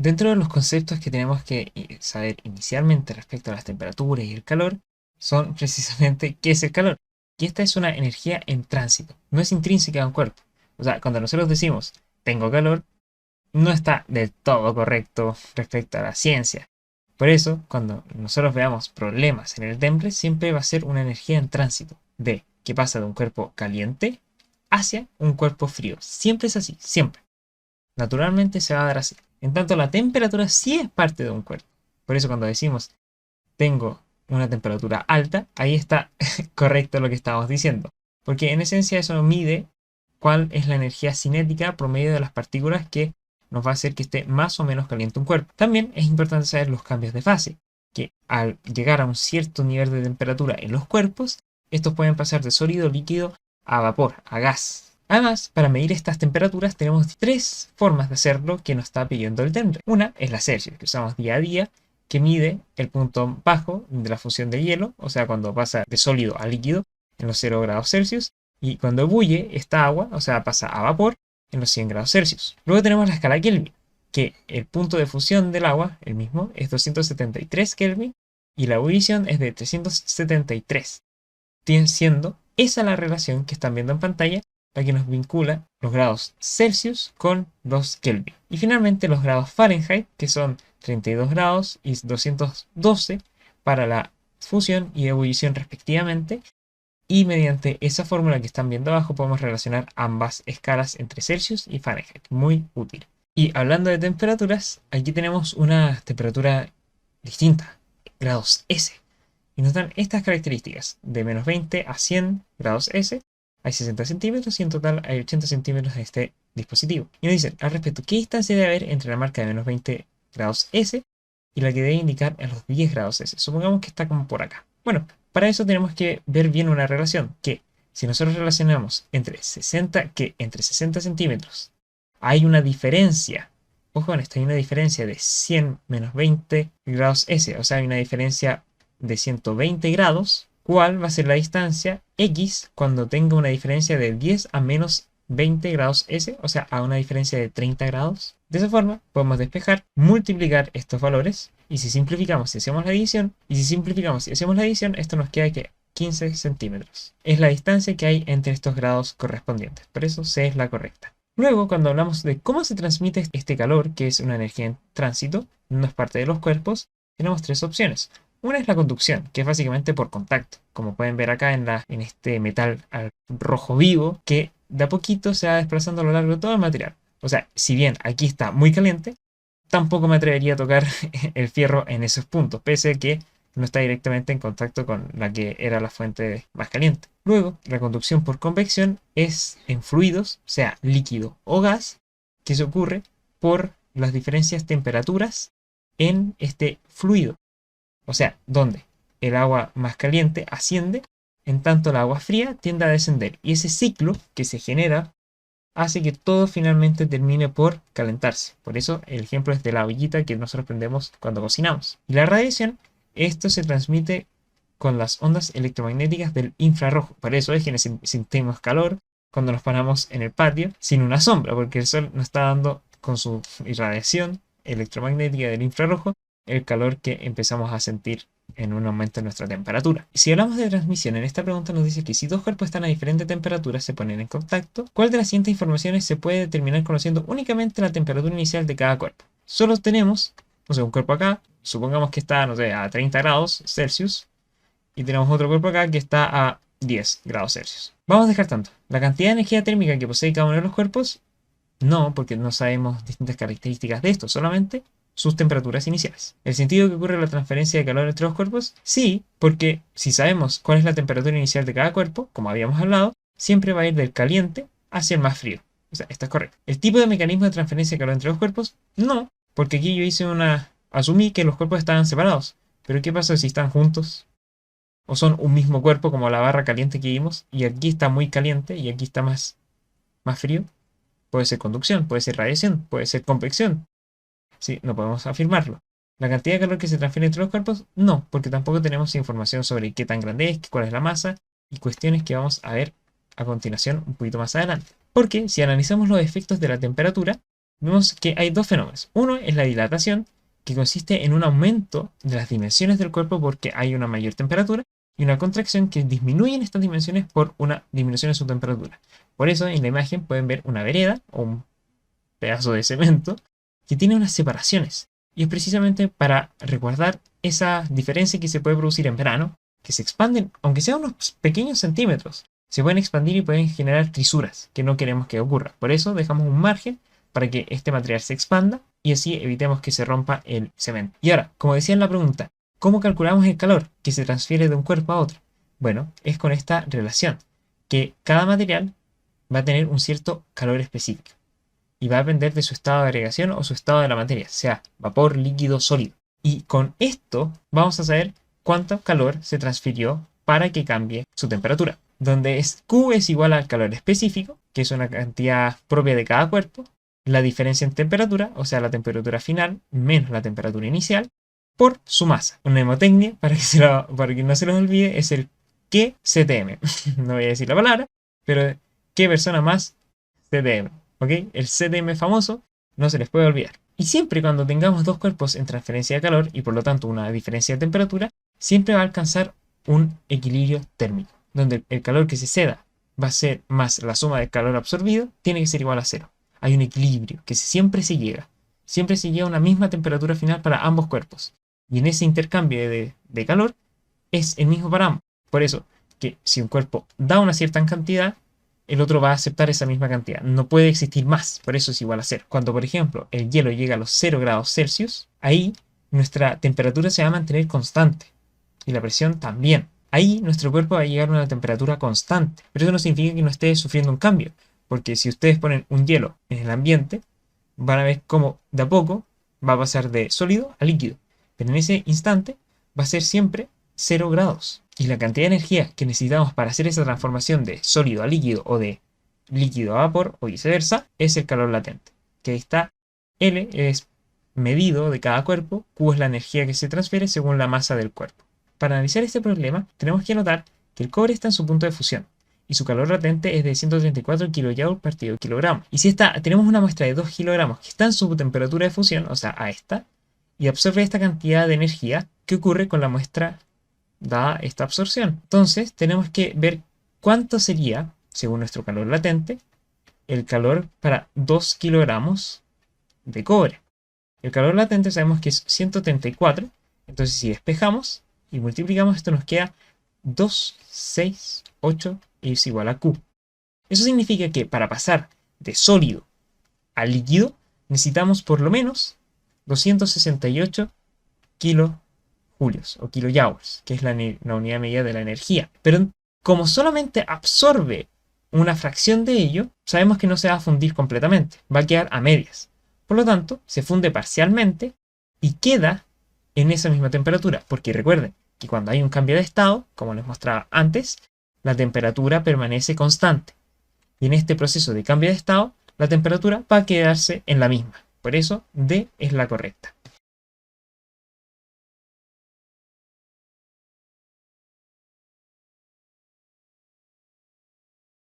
Dentro de los conceptos que tenemos que saber inicialmente respecto a las temperaturas y el calor, son precisamente qué es el calor. Y esta es una energía en tránsito, no es intrínseca a un cuerpo. O sea, cuando nosotros decimos tengo calor, no está del todo correcto respecto a la ciencia. Por eso, cuando nosotros veamos problemas en el temple, siempre va a ser una energía en tránsito, de que pasa de un cuerpo caliente hacia un cuerpo frío. Siempre es así, siempre. Naturalmente se va a dar así. En tanto, la temperatura sí es parte de un cuerpo. Por eso cuando decimos tengo una temperatura alta, ahí está correcto lo que estábamos diciendo. Porque en esencia eso mide cuál es la energía cinética promedio de las partículas que nos va a hacer que esté más o menos caliente un cuerpo. También es importante saber los cambios de fase, que al llegar a un cierto nivel de temperatura en los cuerpos, estos pueden pasar de sólido, líquido, a vapor, a gas. Además, para medir estas temperaturas tenemos tres formas de hacerlo que nos está pidiendo el Temple. Una es la Celsius, que usamos día a día, que mide el punto bajo de la fusión de hielo, o sea, cuando pasa de sólido a líquido en los 0 grados Celsius, y cuando ebulle esta agua, o sea, pasa a vapor en los 100 grados Celsius. Luego tenemos la escala Kelvin, que el punto de fusión del agua, el mismo, es 273 Kelvin, y la ebullición es de 373, siendo esa la relación que están viendo en pantalla, la que nos vincula los grados Celsius con los Kelvin. Y finalmente los grados Fahrenheit, que son 32 grados y 212 para la fusión y ebullición respectivamente. Y mediante esa fórmula que están viendo abajo podemos relacionar ambas escalas entre Celsius y Fahrenheit. Muy útil. Y hablando de temperaturas, aquí tenemos una temperatura distinta, grados S. Y nos dan estas características. De menos 20 a 100 grados S hay 60 centímetros y en total hay 80 centímetros de este dispositivo. Y nos dicen al respecto, ¿qué distancia debe haber entre la marca de menos 20 grados S y la que debe indicar a los 10 grados S? Supongamos que está como por acá. Bueno, para eso tenemos que ver bien una relación, que si nosotros relacionamos entre 60 centímetros hay una diferencia, ojo con esto, hay una diferencia de 100 menos 20 grados S, o sea, hay una diferencia de 120 grados, ¿cuál va a ser la distancia X cuando tenga una diferencia de 10 a menos 20 grados S, o sea, a una diferencia de 30 grados? De esa forma podemos despejar, multiplicar estos valores, y si simplificamos y hacemos la división, esto nos queda que 15 centímetros. Es la distancia que hay entre estos grados correspondientes, por eso C es la correcta. Luego, cuando hablamos de cómo se transmite este calor, que es una energía en tránsito, no es parte de los cuerpos, tenemos tres opciones. Una es la conducción, que es básicamente por contacto, como pueden ver acá en este metal rojo vivo, que de a poquito se va desplazando a lo largo de todo el material. O sea, si bien aquí está muy caliente, tampoco me atrevería a tocar el fierro en esos puntos, pese a que no está directamente en contacto con la que era la fuente más caliente. Luego, la conducción por convección es en fluidos, sea líquido o gas, que se ocurre por las diferencias temperaturas en este fluido. O sea, donde el agua más caliente asciende, en tanto el agua fría tiende a descender. Y ese ciclo que se genera hace que todo finalmente termine por calentarse. Por eso el ejemplo es de la ollita que nosotros prendemos cuando cocinamos. Y la radiación, esto se transmite con las ondas electromagnéticas del infrarrojo. Por eso es que sentimos calor cuando nos paramos en el patio sin una sombra, porque el sol nos está dando con su irradiación electromagnética del infrarrojo el calor que empezamos a sentir en un aumento de nuestra temperatura. Si hablamos de transmisión, en esta pregunta nos dice que si dos cuerpos están a diferentes temperaturas se ponen en contacto, ¿cuál de las siguientes informaciones se puede determinar conociendo únicamente la temperatura inicial de cada cuerpo? Solo tenemos, no sé, un cuerpo acá, supongamos que está, no sé, a 30 grados Celsius, y tenemos otro cuerpo acá que está a 10 grados Celsius. Vamos descartando. La cantidad de energía térmica que posee cada uno de los cuerpos, no, porque no sabemos distintas características de esto, solamente sus temperaturas iniciales. ¿El sentido que ocurre la transferencia de calor entre los cuerpos? Sí, porque si sabemos cuál es la temperatura inicial de cada cuerpo, como habíamos hablado, siempre va a ir del caliente hacia el más frío. O sea, está correcto. ¿El tipo de mecanismo de transferencia de calor entre los cuerpos? No, porque aquí yo asumí que los cuerpos estaban separados. Pero ¿qué pasa si están juntos? O son un mismo cuerpo, como la barra caliente que vimos, y aquí está muy caliente y aquí está más frío. Puede ser conducción, puede ser radiación, puede ser convección. Sí, no podemos afirmarlo. ¿La cantidad de calor que se transfiere entre los cuerpos? No, porque tampoco tenemos información sobre qué tan grande es, cuál es la masa y cuestiones que vamos a ver a continuación un poquito más adelante. Porque si analizamos los efectos de la temperatura, vemos que hay dos fenómenos. Uno es la dilatación, que consiste en un aumento de las dimensiones del cuerpo porque hay una mayor temperatura, y una contracción que disminuyen estas dimensiones por una disminución en su temperatura. Por eso en la imagen pueden ver una vereda o un pedazo de cemento que tiene unas separaciones. Y es precisamente para recordar esa diferencia que se puede producir en verano, que se expanden, aunque sean unos pequeños centímetros, se pueden expandir y pueden generar trisuras que no queremos que ocurra. Por eso dejamos un margen para que este material se expanda y así evitemos que se rompa el cemento. Y ahora, como decía en la pregunta, ¿cómo calculamos el calor que se transfiere de un cuerpo a otro? Bueno, es con esta relación, que cada material va a tener un cierto calor específico y va a depender de su estado de agregación o su estado de la materia, sea vapor, líquido, sólido. Y con esto vamos a saber cuánto calor se transfirió para que cambie su temperatura, donde Q es igual al calor específico, que es una cantidad propia de cada cuerpo, la diferencia en temperatura, o sea, la temperatura final menos la temperatura inicial, por su masa. Una mnemotecnia, para que no se los olvide, es el QCTM. No voy a decir la palabra, pero ¿qué persona más CTM? ¿Ok? El CTM famoso no se les puede olvidar. Y siempre cuando tengamos dos cuerpos en transferencia de calor y por lo tanto una diferencia de temperatura, siempre va a alcanzar un equilibrio térmico, donde el calor que se ceda va a ser más la suma del calor absorbido, tiene que ser igual a cero. Hay un equilibrio que siempre se llega. Siempre se llega a una misma temperatura final para ambos cuerpos. Y en ese intercambio de calor es el mismo para ambos. Por eso, que si un cuerpo da una cierta cantidad, el otro va a aceptar esa misma cantidad. No puede existir más, por eso es igual a cero. Cuando, por ejemplo, el hielo llega a los 0 grados Celsius, ahí nuestra temperatura se va a mantener constante. Y la presión también. Ahí nuestro cuerpo va a llegar a una temperatura constante. Pero eso no significa que no esté sufriendo un cambio. Porque si ustedes ponen un hielo en el ambiente, van a ver cómo de a poco va a pasar de sólido a líquido. Pero en ese instante va a ser siempre 0 grados. Y la cantidad de energía que necesitamos para hacer esa transformación de sólido a líquido o de líquido a vapor o viceversa es el calor latente. Que ahí está, L es medido de cada cuerpo, Q es la energía que se transfiere según la masa del cuerpo. Para analizar este problema tenemos que notar que el cobre está en su punto de fusión y su calor latente es de 134 kJ partido kilogramo. Y si tenemos una muestra de 2 kilogramos que está en su temperatura de fusión, o sea, a esta, y absorbe esta cantidad de energía, ¿qué ocurre con la muestra dada esta absorción? Entonces tenemos que ver cuánto sería, según nuestro calor latente, el calor para 2 kilogramos de cobre. El calor latente sabemos que es 134, entonces si despejamos y multiplicamos, esto nos queda 268 es igual a Q. Eso significa que para pasar de sólido a líquido necesitamos por lo menos 268 kilojulios o kilojoules, que es la unidad medida de la energía. Pero como solamente absorbe una fracción de ello, sabemos que no se va a fundir completamente, va a quedar a medias. Por lo tanto, se funde parcialmente y queda en esa misma temperatura, porque recuerden que cuando hay un cambio de estado, como les mostraba antes, la temperatura permanece constante. Y en este proceso de cambio de estado, la temperatura va a quedarse en la misma. Por eso, D es la correcta.